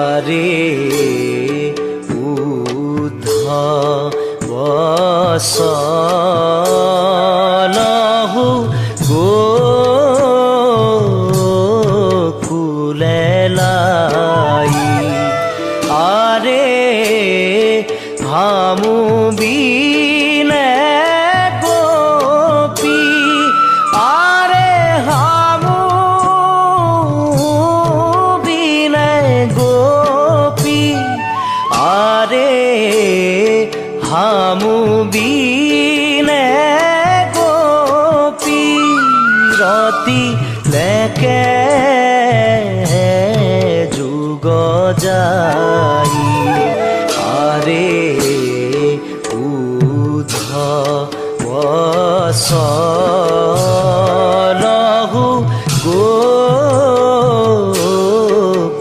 আরে উদ্ধ বসলহু গোকুলে লাই। আরে হামু বিনে গোপী, আরে হামু বিনে গোপী, আরে হামু বিনে গোপী রতি লেকে যুগ যাই। আরে উদ্ধ বস